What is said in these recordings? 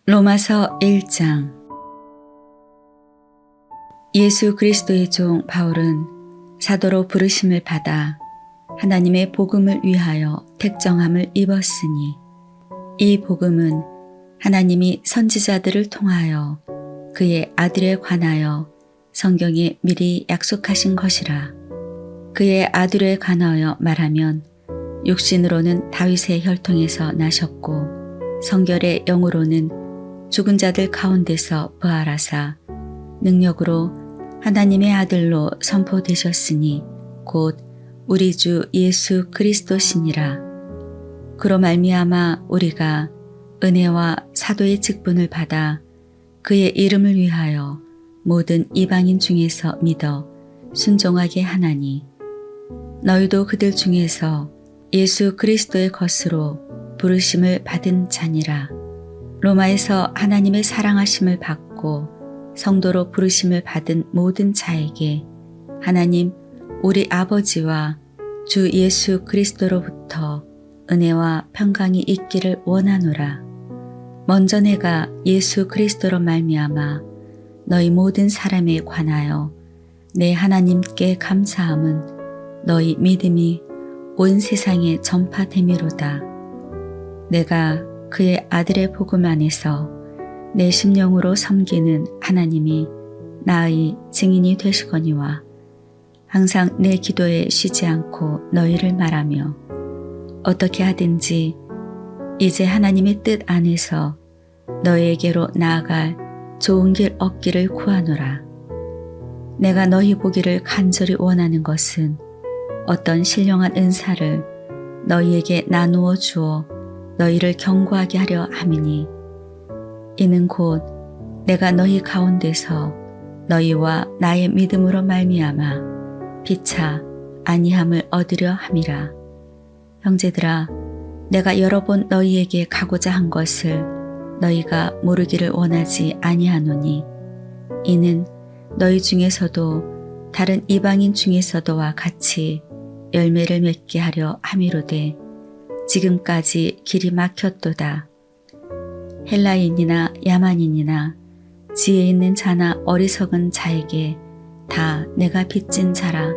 로마서 1장. 예수 그리스도의 종 바울은 사도로 부르심을 받아 하나님의 복음을 위하여 택정함을 입었으니 이 복음은 하나님이 선지자들을 통하여 그의 아들에 관하여 성경에 미리 약속하신 것이라. 그의 아들에 관하여 말하면 육신으로는 다윗의 혈통에서 나셨고 성결의 영으로는 죽은 자들 가운데서 부활하사 능력으로 하나님의 아들로 선포되셨으니 곧 우리 주 예수 그리스도시니라. 그로 말미암아 우리가 은혜와 사도의 직분을 받아 그의 이름을 위하여 모든 이방인 중에서 믿어 순종하게 하나니 너희도 그들 중에서 예수 그리스도의 것으로 부르심을 받은 자니라. 로마에서 하나님의 사랑하심을 받고 성도로 부르심을 받은 모든 자에게 하나님 우리 아버지와 주 예수 그리스도로부터 은혜와 평강이 있기를 원하노라. 먼저 내가 예수 그리스도로 말미암아 너희 모든 사람에 관하여 내 하나님께 감사함은 너희 믿음이 온 세상에 전파되미로다. 내가 그의 아들의 복음 안에서 내 심령으로 섬기는 하나님이 나의 증인이 되시거니와 항상 내 기도에 쉬지 않고 너희를 말하며 어떻게 하든지 이제 하나님의 뜻 안에서 너희에게로 나아갈 좋은 길 얻기를 구하노라. 내가 너희 보기를 간절히 원하는 것은 어떤 신령한 은사를 너희에게 나누어 주어 너희를 견고하게 하려 함이니 이는 곧 내가 너희 가운데서 너희와 나의 믿음으로 말미암아 피차 안위함을 얻으려 함이라. 형제들아, 내가 여러 번 너희에게 가고자 한 것을 너희가 모르기를 원하지 아니하노니 이는 너희 중에서도 다른 이방인 중에서도와 같이 열매를 맺게 하려 함이로되 지금까지 길이 막혔도다. 헬라인이나 야만인이나 지혜 있는 자나 어리석은 자에게 다 내가 빚진 자라.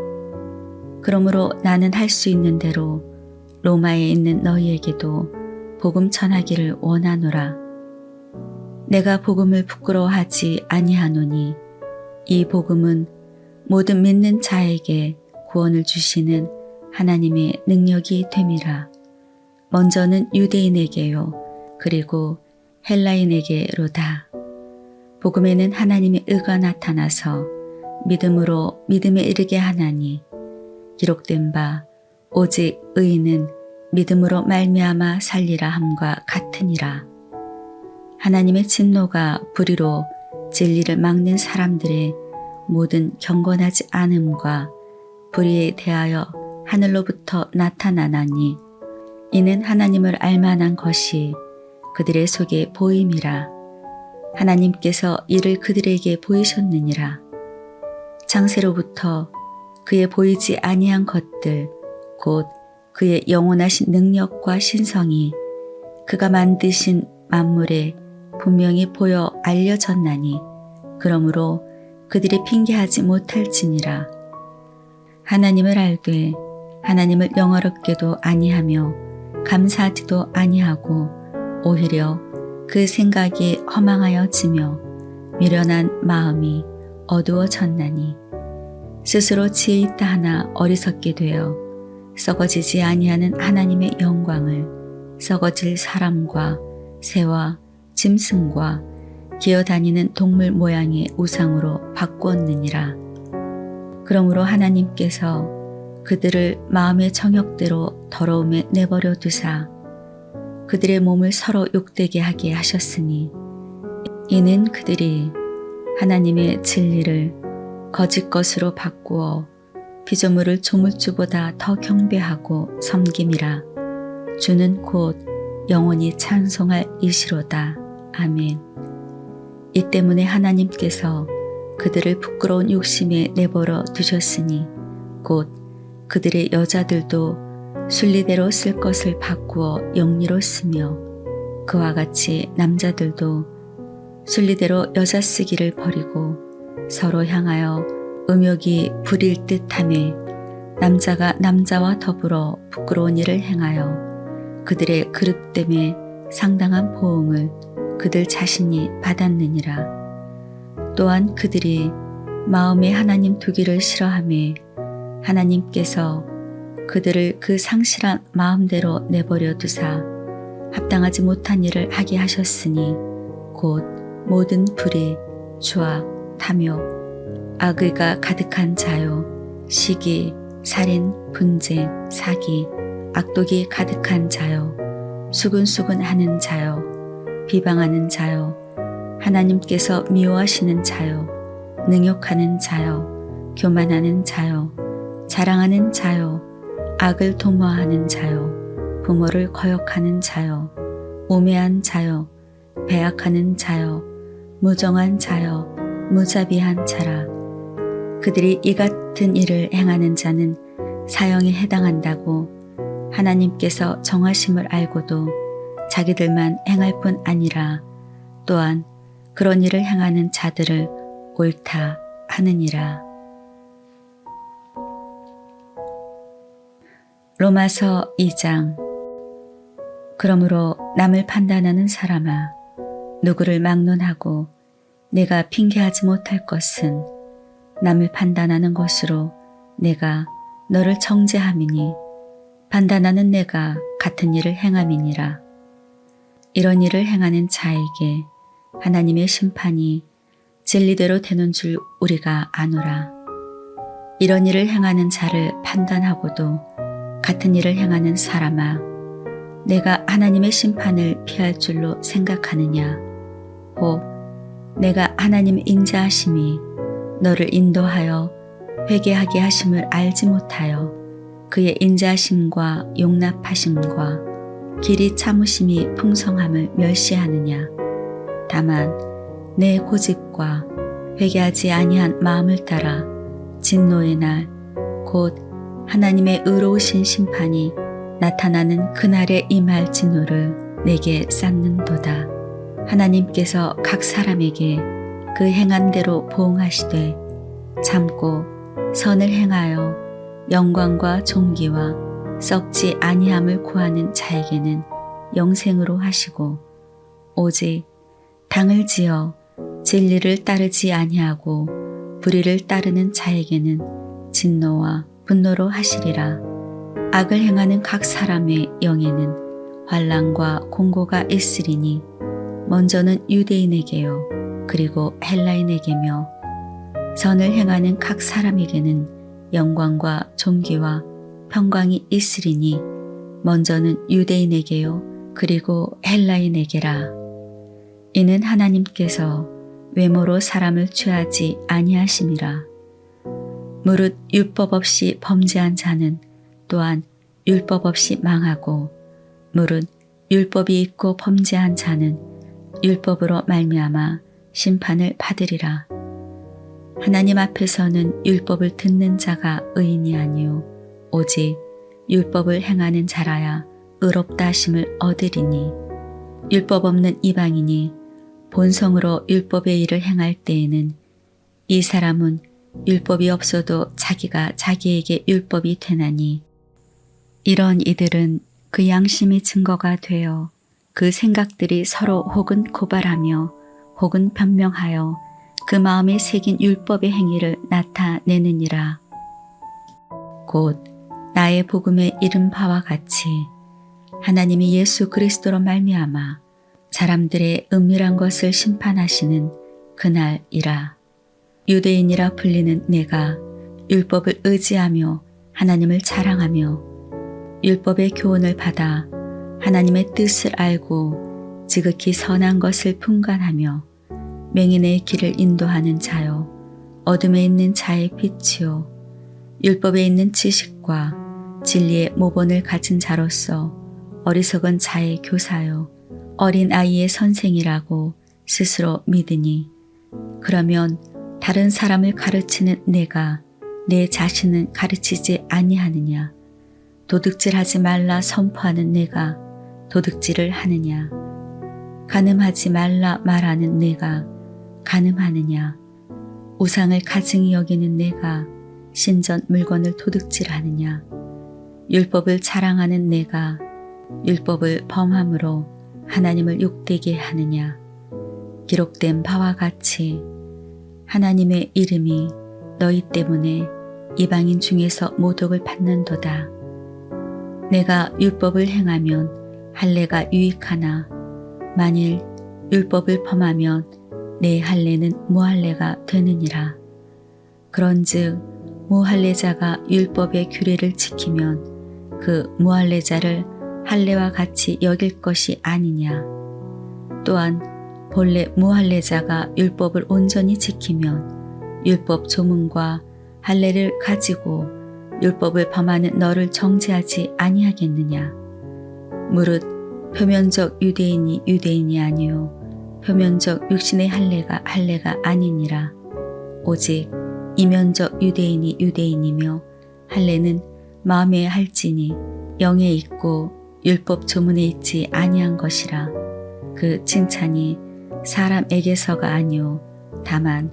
그러므로 나는 할 수 있는 대로 로마에 있는 너희에게도 복음 전하기를 원하노라. 내가 복음을 부끄러워하지 아니하노니 이 복음은 모든 믿는 자에게 구원을 주시는 하나님의 능력이 됨이라. 먼저는 유대인에게요 그리고 헬라인에게로다. 복음에는 하나님의 의가 나타나서 믿음으로 믿음에 이르게 하나니 기록된 바 오직 의인은 믿음으로 말미암아 살리라 함과 같으니라. 하나님의 진노가 불의로 진리를 막는 사람들의 모든 경건하지 않음과 불의에 대하여 하늘로부터 나타나나니 이는 하나님을 알만한 것이 그들의 속에 보임이라. 하나님께서 이를 그들에게 보이셨느니라. 창세로부터 그의 보이지 아니한 것들 곧 그의 영원하신 능력과 신성이 그가 만드신 만물에 분명히 보여 알려졌나니 그러므로 그들이 핑계하지 못할지니라. 하나님을 알되 하나님을 영화롭게도 아니하며 감사하지도 아니하고 오히려 그 생각이 허망하여지며 미련한 마음이 어두워졌나니 스스로 지혜 있다 하나 어리석게 되어 썩어지지 아니하는 하나님의 영광을 썩어질 사람과 새와 짐승과 기어다니는 동물 모양의 우상으로 바꾸었느니라. 그러므로 하나님께서 그들을 마음의 정욕대로 더러움에 내버려 두사 그들의 몸을 서로 욕되게 하게 하셨으니 이는 그들이 하나님의 진리를 거짓 것으로 바꾸어 피조물을 조물주보다 더 경배하고 섬김이라. 주는 곧 영원히 찬송할 이시로다. 아멘. 이 때문에 하나님께서 그들을 부끄러운 욕심에 내버려 두셨으니 곧 그들의 여자들도 순리대로 쓸 것을 바꾸어 영리로 쓰며 그와 같이 남자들도 순리대로 여자 쓰기를 버리고 서로 향하여 음욕이 부릴 듯하매 남자가 남자와 더불어 부끄러운 일을 행하여 그들의 그릇됨에 상당한 보응을 그들 자신이 받았느니라. 또한 그들이 마음에 하나님 두기를 싫어하매 하나님께서 그들을 그 상실한 마음대로 내버려 두사 합당하지 못한 일을 하게 하셨으니 곧 모든 불의, 추악, 탐욕, 악의가 가득한 자요, 시기, 살인, 분쟁, 사기, 악독이 가득한 자요, 수근수근하는 자요, 비방하는 자요, 하나님께서 미워하시는 자요, 능욕하는 자요, 교만하는 자요, 자랑하는 자요, 악을 도모하는 자요, 부모를 거역하는 자요, 우매한 자요, 배악하는 자요, 무정한 자요, 무자비한 자라. 그들이 이 같은 일을 행하는 자는 사형에 해당한다고 하나님께서 정하심을 알고도 자기들만 행할 뿐 아니라 또한 그런 일을 행하는 자들을 옳다 하느니라. 로마서 2장. 그러므로 남을 판단하는 사람아, 누구를 막론하고 내가 핑계하지 못할 것은 남을 판단하는 것으로 내가 너를 정죄함이니 판단하는 내가 같은 일을 행함이니라. 이런 일을 행하는 자에게 하나님의 심판이 진리대로 되는 줄 우리가 아노라. 이런 일을 행하는 자를 판단하고도 같은 일을 행하는 사람아, 내가 하나님의 심판을 피할 줄로 생각하느냐? 혹 내가 하나님의 인자하심이 너를 인도하여 회개하게 하심을 알지 못하여 그의 인자하심과 용납하심과 길이 참으심이 풍성함을 멸시하느냐? 다만 내 고집과 회개하지 아니한 마음을 따라 진노의 날 곧 하나님의 의로우신 심판이 나타나는 그날에 임할 진노를 내게 쌓는도다. 하나님께서 각 사람에게 그 행한 대로 보응하시되 참고 선을 행하여 영광과 존귀와 썩지 아니함을 구하는 자에게는 영생으로 하시고 오직 당을 지어 진리를 따르지 아니하고 불의를 따르는 자에게는 진노와 분노로 하시리라. 악을 행하는 각 사람의 영에는 환난과 공고가 있으리니 먼저는 유대인에게요 그리고 헬라인에게며 선을 행하는 각 사람에게는 영광과 존귀와 평강이 있으리니 먼저는 유대인에게요 그리고 헬라인에게라. 이는 하나님께서 외모로 사람을 취하지 아니하심이라. 무릇 율법 없이 범죄한 자는 또한 율법 없이 망하고 무릇 율법이 있고 범죄한 자는 율법으로 말미암아 심판을 받으리라. 하나님 앞에서는 율법을 듣는 자가 의인이 아니요 오직 율법을 행하는 자라야 의롭다 하심을 얻으리니 율법 없는 이방인이 본성으로 율법의 일을 행할 때에는 이 사람은 율법이 없어도 자기가 자기에게 율법이 되나니 이런 이들은 그 양심이 증거가 되어 그 생각들이 서로 혹은 고발하며 혹은 변명하여 그 마음에 새긴 율법의 행위를 나타내느니라. 곧 나의 복음에 이른 바와 같이 하나님이 예수 그리스도로 말미암아 사람들의 은밀한 것을 심판하시는 그날이라. 유대인이라 불리는 내가 율법을 의지하며 하나님을 자랑하며 율법의 교훈을 받아 하나님의 뜻을 알고 지극히 선한 것을 분간하며 맹인의 길을 인도하는 자요 어둠에 있는 자의 빛이요 율법에 있는 지식과 진리의 모본을 가진 자로서 어리석은 자의 교사요 어린 아이의 선생이라고 스스로 믿으니 그러면 다른 사람을 가르치는 내가 내 자신은 가르치지 아니하느냐? 도둑질하지 말라 선포하는 내가 도둑질을 하느냐? 간음하지 말라 말하는 내가 간음하느냐? 우상을 가증히 여기는 내가 신전 물건을 도둑질하느냐? 율법을 자랑하는 내가 율법을 범함으로 하나님을 욕되게 하느냐? 기록된 바와 같이 하나님의 이름이 너희 때문에 이방인 중에서 모독을 받는도다. 내가 율법을 행하면 할례가 유익하나 만일 율법을 범하면 내 할례는 무할례가 되느니라. 그런즉 무할례자가 율법의 규례를 지키면 그 무할례자를 할례와 같이 여길 것이 아니냐. 또한 본래 무할례자가 율법을 온전히 지키면 율법 조문과 할례를 가지고 율법을 범하는 너를 정죄하지 아니하겠느냐. 무릇 표면적 유대인이 유대인이 아니요 표면적 육신의 할례가 할례가 아니니라. 오직 이면적 유대인이 유대인이며 할례는 마음에 할지니 영에 있고 율법 조문에 있지 아니한 것이라. 그 칭찬이 사람에게서가 아니요 다만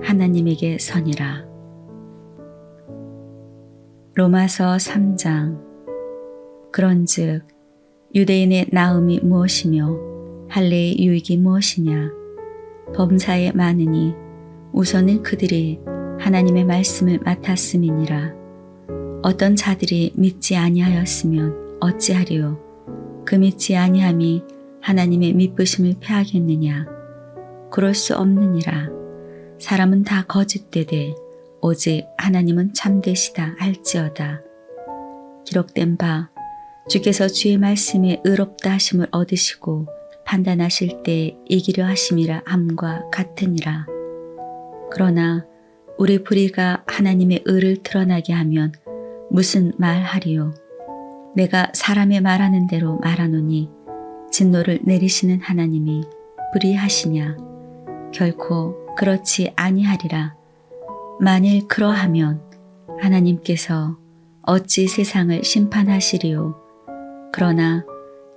하나님에게 선이라. 로마서 3장. 그런즉 유대인의 나음이 무엇이며 할례의 유익이 무엇이냐? 범사에 많으니 우선은 그들이 하나님의 말씀을 맡았음이니라. 어떤 자들이 믿지 아니하였으면 어찌하리요? 그 믿지 아니함이 하나님의 미쁘심을 패하겠느냐? 그럴 수 없느니라. 사람은 다 거짓되되 오직 하나님은 참되시다 할지어다. 기록된 바 주께서 주의 말씀에 의롭다 하심을 얻으시고 판단하실 때 이기려 하심이라 함과 같으니라. 그러나 우리 불의가 하나님의 의를 드러나게 하면 무슨 말하리요? 내가 사람의 말하는 대로 말하노니 진노를 내리시는 하나님이 불의하시냐? 결코 그렇지 아니하리라. 만일 그러하면 하나님께서 어찌 세상을 심판하시리요? 그러나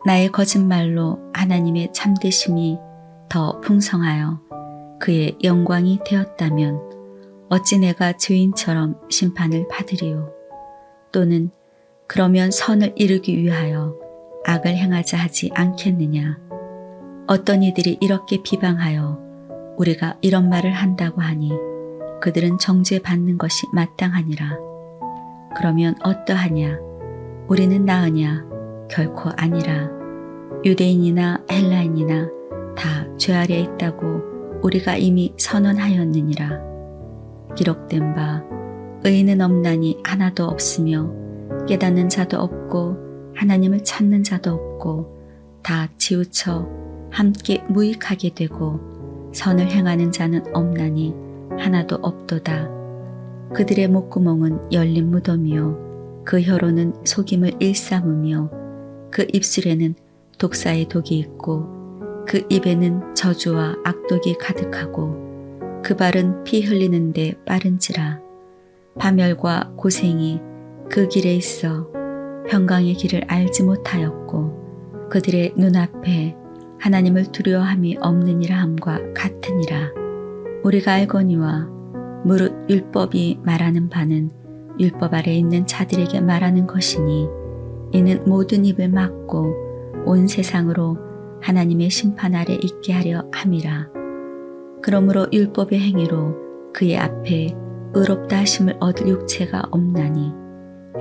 나의 거짓말로 하나님의 참되심이 더 풍성하여 그의 영광이 되었다면 어찌 내가 죄인처럼 심판을 받으리요? 또는 그러면 선을 이루기 위하여 악을 행하자 하지 않겠느냐? 어떤 이들이 이렇게 비방하여 우리가 이런 말을 한다고 하니 그들은 정죄받는 것이 마땅하니라. 그러면 어떠하냐? 우리는 나으냐? 결코 아니라. 유대인이나 헬라인이나 다 죄 아래 있다고 우리가 이미 선언하였느니라. 기록된 바 의인은 없나니 하나도 없으며 깨닫는 자도 없고 하나님을 찾는 자도 없고 다 치우쳐 함께 무익하게 되고 선을 행하는 자는 없나니 하나도 없도다. 그들의 목구멍은 열린 무덤이요 그 혀로는 속임을 일삼으며 그 입술에는 독사의 독이 있고 그 입에는 저주와 악독이 가득하고 그 발은 피 흘리는데 빠른지라. 파멸과 고생이 그 길에 있어 평강의 길을 알지 못하였고 그들의 눈앞에 하나님을 두려워함이 없느니라 함과 같으니라. 우리가 알거니와 무릇 율법이 말하는 바는 율법 아래 있는 자들에게 말하는 것이니 이는 모든 입을 막고 온 세상으로 하나님의 심판 아래 있게 하려 함이라. 그러므로 율법의 행위로 그의 앞에 의롭다 하심을 얻을 육체가 없나니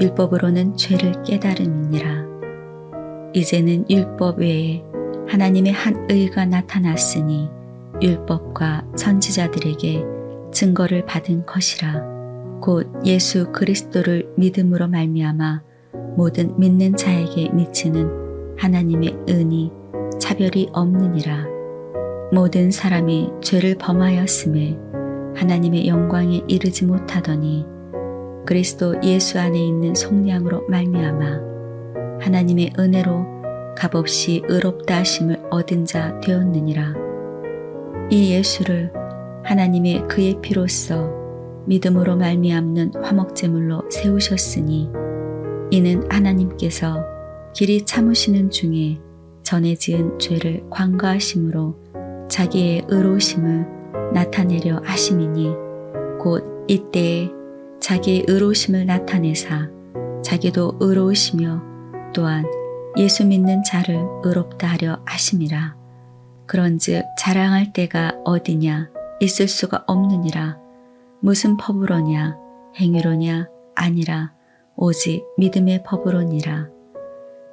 율법으로는 죄를 깨달음이니라. 이제는 율법 외에 하나님의 한 의가 나타났으니 율법과 선지자들에게 증거를 받은 것이라. 곧 예수 그리스도를 믿음으로 말미암아 모든 믿는 자에게 미치는 하나님의 은이 차별이 없느니라. 모든 사람이 죄를 범하였음에 하나님의 영광에 이르지 못하더니 그리스도 예수 안에 있는 속량으로 말미암아 하나님의 은혜로 값없이 의롭다 하심을 얻은 자 되었느니라. 이 예수를 하나님의 그의 피로써 믿음으로 말미암는 화목제물로 세우셨으니 이는 하나님께서 길이 참으시는 중에 전에 지은 죄를 관가하심으로 자기의 의로우심을 나타내려 하심이니 곧 이때에 자기의 의로우심을 나타내사 자기도 의로우시며 또한 예수 믿는 자를 의롭다 하려 하심이라. 그런즉 자랑할 때가 어디냐 있을 수가 없느니라. 무슨 법으로냐 행위로냐 아니라 오직 믿음의 법으로니라.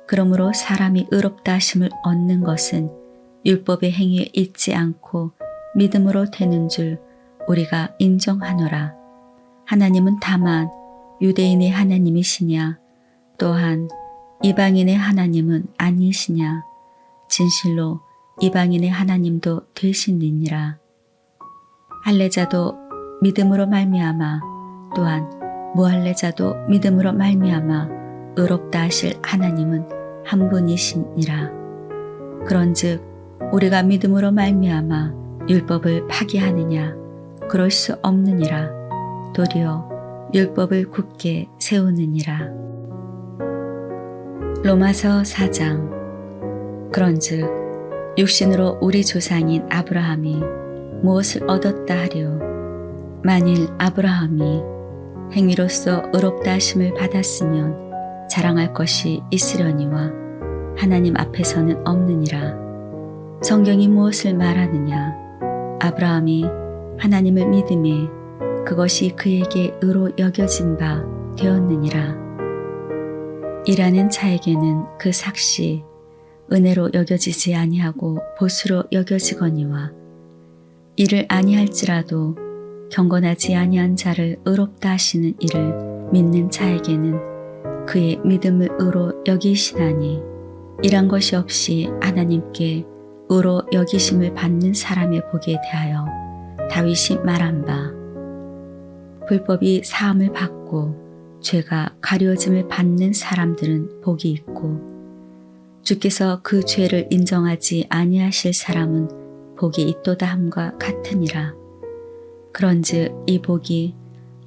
그러므로 사람이 의롭다 하심을 얻는 것은 율법의 행위에 있지 않고 믿음으로 되는 줄 우리가 인정하노라. 하나님은 다만 유대인의 하나님이시냐 또한 이방인의 하나님은 아니시냐. 진실로 이방인의 하나님도 되시느니라. 할례자도 믿음으로 말미암아 또한 무할례자도 믿음으로 말미암아 의롭다 하실 하나님은 한 분이시니라. 그런즉 우리가 믿음으로 말미암아 율법을 파기하느냐 그럴 수 없느니라. 도리어 율법을 굳게 세우느니라. 로마서 4장. 그런즉 육신으로 우리 조상인 아브라함이 무엇을 얻었다 하려. 만일 아브라함이 행위로서 의롭다 하심을 받았으면 자랑할 것이 있으려니와 하나님 앞에서는 없느니라. 성경이 무엇을 말하느냐. 아브라함이 하나님을 믿음에 그것이 그에게 의로 여겨진 바 되었느니라. 일하는 자에게는 그 삭시 은혜로 여겨지지 아니하고 보수로 여겨지거니와 일을 아니할지라도 경건하지 아니한 자를 의롭다 하시는 이를 믿는 자에게는 그의 믿음을 의로 여기시나니 일한 것이 없이 하나님께 의로 여기심을 받는 사람의 복에 대하여 다윗이 말한 바 불법이 사함을 받고 죄가 가려짐을 받는 사람들은 복이 있고 주께서 그 죄를 인정하지 아니하실 사람은 복이 있도다 함과 같으니라. 그런즉 이 복이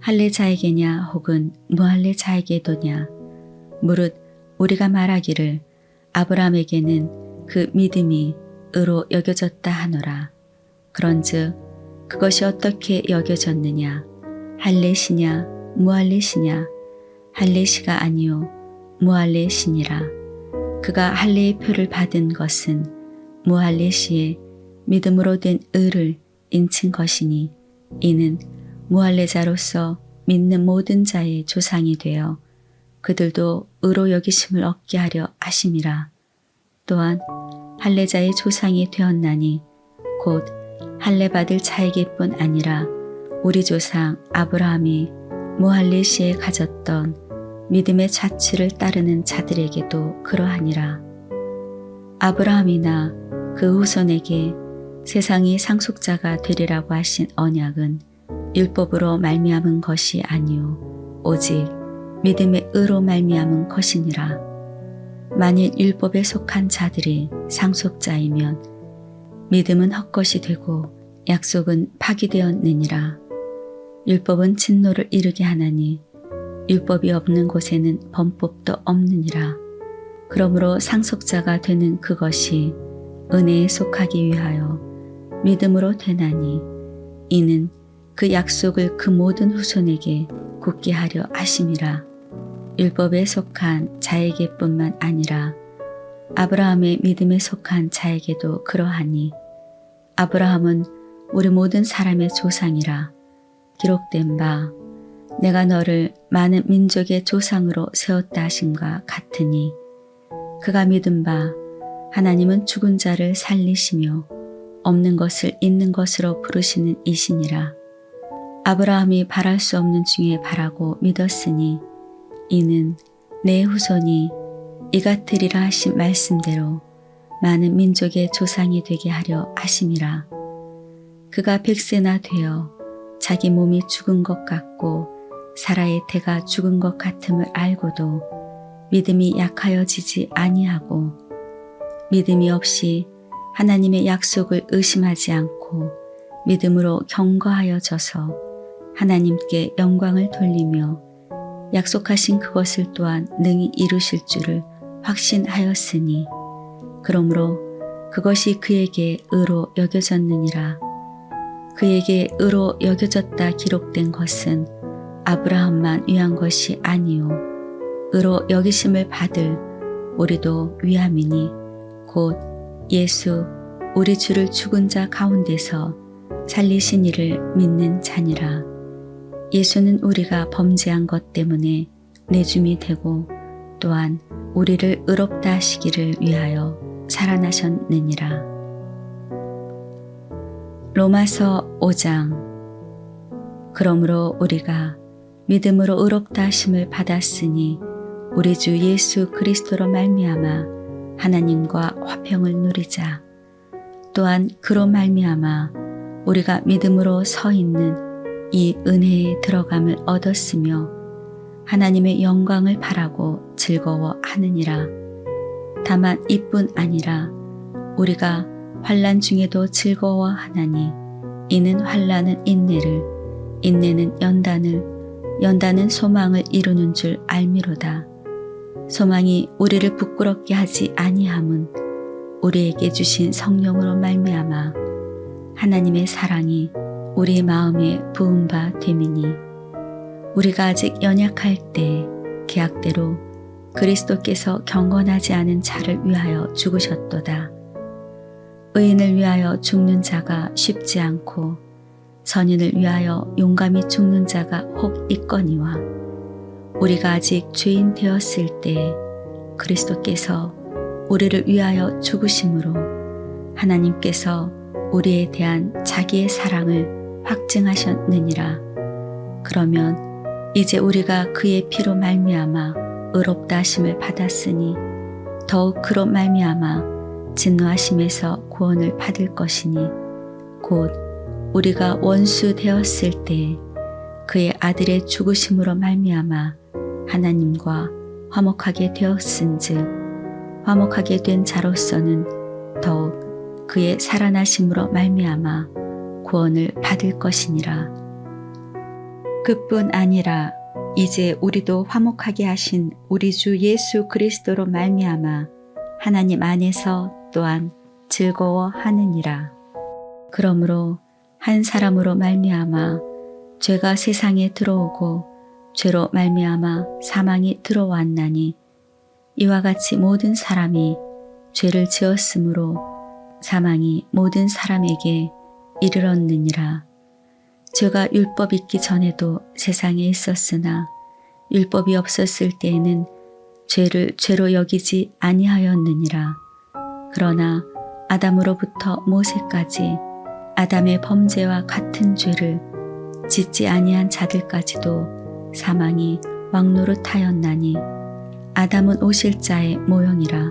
할례자에게냐 혹은 무할례자에게도냐 무릇 우리가 말하기를 아브라함에게는 그 믿음이 의로 여겨졌다 하노라. 그런즉 그것이 어떻게 여겨졌느냐 할례시냐 무할례시냐 할례시가 아니요 무할례시니라. 그가 할례의 표를 받은 것은 무할례시에 믿음으로 된 의를 인친 것이니 이는 무할례자로서 믿는 모든 자의 조상이 되어 그들도 의로 여기심을 얻게 하려 하심이라. 또한 할례자의 조상이 되었나니 곧 할례 받을 자에게뿐 아니라 우리 조상 아브라함이 무할례시에 가졌던 믿음의 자취를 따르는 자들에게도 그러하니라. 아브라함이나 그 후손에게 세상이 상속자가 되리라고 하신 언약은 율법으로 말미암은 것이 아니요 오직 믿음의 의로 말미암은 것이니라. 만일 율법에 속한 자들이 상속자이면 믿음은 헛것이 되고 약속은 파기되었느니라. 율법은 진노를 이루게 하나니 율법이 없는 곳에는 범법도 없느니라. 그러므로 상속자가 되는 그것이 은혜에 속하기 위하여 믿음으로 되나니 이는 그 약속을 그 모든 후손에게 굳게 하려 하심이라. 율법에 속한 자에게뿐만 아니라 아브라함의 믿음에 속한 자에게도 그러하니 아브라함은 우리 모든 사람의 조상이라. 기록된 바 내가 너를 많은 민족의 조상으로 세웠다 하심과 같으니 그가 믿은 바 하나님은 죽은 자를 살리시며 없는 것을 있는 것으로 부르시는 이시니라. 아브라함이 바랄 수 없는 중에 바라고 믿었으니 이는 내 후손이 이 같으리라 하신 말씀대로 많은 민족의 조상이 되게 하려 하심이라. 그가 100세나 되어 자기 몸이 죽은 것 같고 사라의 태가 죽은 것 같음을 알고도 믿음이 약하여지지 아니하고 믿음이 없이 하나님의 약속을 의심하지 않고 믿음으로 경거하여져서 하나님께 영광을 돌리며 약속하신 그것을 또한 능히 이루실 줄을 확신하였으니 그러므로 그것이 그에게 의로 여겨졌느니라. 그에게 의로 여겨졌다 기록된 것은 아브라함만 위한 것이 아니요 의로 여기심을 받을 우리도 위함이니 곧 예수 우리 주를 죽은 자 가운데서 살리신 이를 믿는 자니라. 예수는 우리가 범죄한 것 때문에 내줌이 되고 또한 우리를 의롭다 하시기를 위하여 살아나셨느니라. 로마서 5장. 그러므로 우리가 믿음으로 의롭다 하심을 받았으니 우리 주 예수 그리스도로 말미암아 하나님과 화평을 누리자. 또한 그로 말미암아 우리가 믿음으로 서 있는 이 은혜에 들어감을 얻었으며 하나님의 영광을 바라고 즐거워하느니라. 다만 이뿐 아니라 우리가 환난 중에도 즐거워하나니 이는 환난은 인내를 인내는 연단을 연단은 소망을 이루는 줄 알미로다. 소망이 우리를 부끄럽게 하지 아니함은 우리에게 주신 성령으로 말미암아 하나님의 사랑이 우리 마음에 부은 바 됨이니 우리가 아직 연약할 때 계약대로 그리스도께서 경건하지 않은 자를 위하여 죽으셨도다. 의인을 위하여 죽는 자가 쉽지 않고 선인을 위하여 용감히 죽는 자가 혹 있거니와 우리가 아직 죄인 되었을 때 그리스도께서 우리를 위하여 죽으심으로 하나님께서 우리에 대한 자기의 사랑을 확증하셨느니라. 그러면 이제 우리가 그의 피로 말미암아 의롭다 하심을 받았으니 더욱 그로 말미암아 진노하심에서 구원을 받을 것이니 곧 우리가 원수 되었을 때 그의 아들의 죽으심으로 말미암아 하나님과 화목하게 되었은즉 화목하게 된 자로서는 더욱 그의 살아나심으로 말미암아 구원을 받을 것이니라. 그뿐 아니라 이제 우리도 화목하게 하신 우리 주 예수 그리스도로 말미암아 하나님 안에서 또한 즐거워하느니라. 그러므로 한 사람으로 말미암아 죄가 세상에 들어오고 죄로 말미암아 사망이 들어왔나니 이와 같이 모든 사람이 죄를 지었으므로 사망이 모든 사람에게 이르렀느니라. 죄가 율법 있기 전에도 세상에 있었으나 율법이 없었을 때에는 죄를 죄로 여기지 아니하였느니라. 그러나 아담으로부터 모세까지 아담의 범죄와 같은 죄를 짓지 아니한 자들까지도 사망이 왕노릇하였나니 아담은 오실자의 모형이라.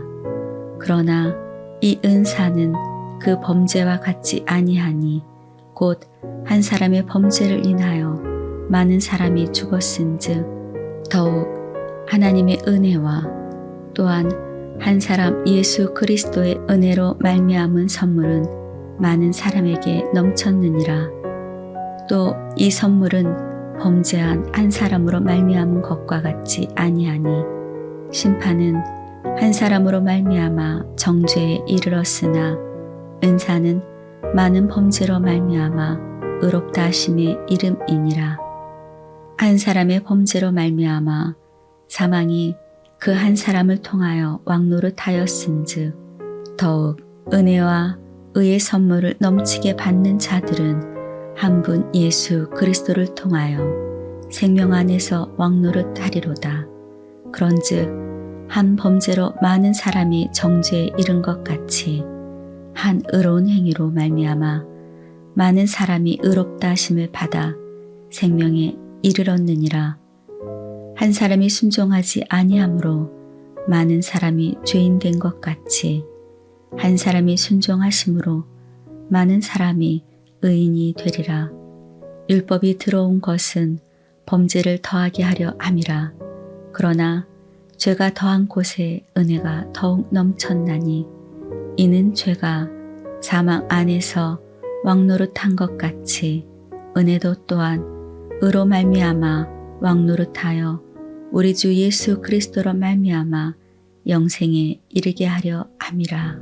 그러나 이 은사는 그 범죄와 같지 아니하니 곧 한 사람의 범죄를 인하여 많은 사람이 죽었은즉 더욱 하나님의 은혜와 또한 한 사람 예수 그리스도의 은혜로 말미암은 선물은 많은 사람에게 넘쳤느니라. 또 이 선물은 범죄한 한 사람으로 말미암은 것과 같지 아니하니 심판은 한 사람으로 말미암아 정죄에 이르렀으나 은사는 많은 범죄로 말미암아 의롭다 하심의 이름이니라. 한 사람의 범죄로 말미암아 사망이 그 한 사람을 통하여 왕노릇하였은즉 더욱 은혜와 의의 선물을 넘치게 받는 자들은 한 분 예수 그리스도를 통하여 생명 안에서 왕노릇하리로다. 그런즉 한 범죄로 많은 사람이 정죄에 이른 것 같이 한 의로운 행위로 말미암아 많은 사람이 의롭다 하심을 받아 생명에 이르렀느니라. 한 사람이 순종하지 아니함으로 많은 사람이 죄인 된 것 같이 한 사람이 순종하심으로 많은 사람이 의인이 되리라. 율법이 들어온 것은 범죄를 더하게 하려 함이라. 그러나 죄가 더한 곳에 은혜가 더욱 넘쳤나니 이는 죄가 사망 안에서 왕노릇한 것 같이 은혜도 또한 의로 말미암아 왕노릇하여 우리 주 예수 그리스도로 말미암아 영생에 이르게 하려 함이라. 함이라.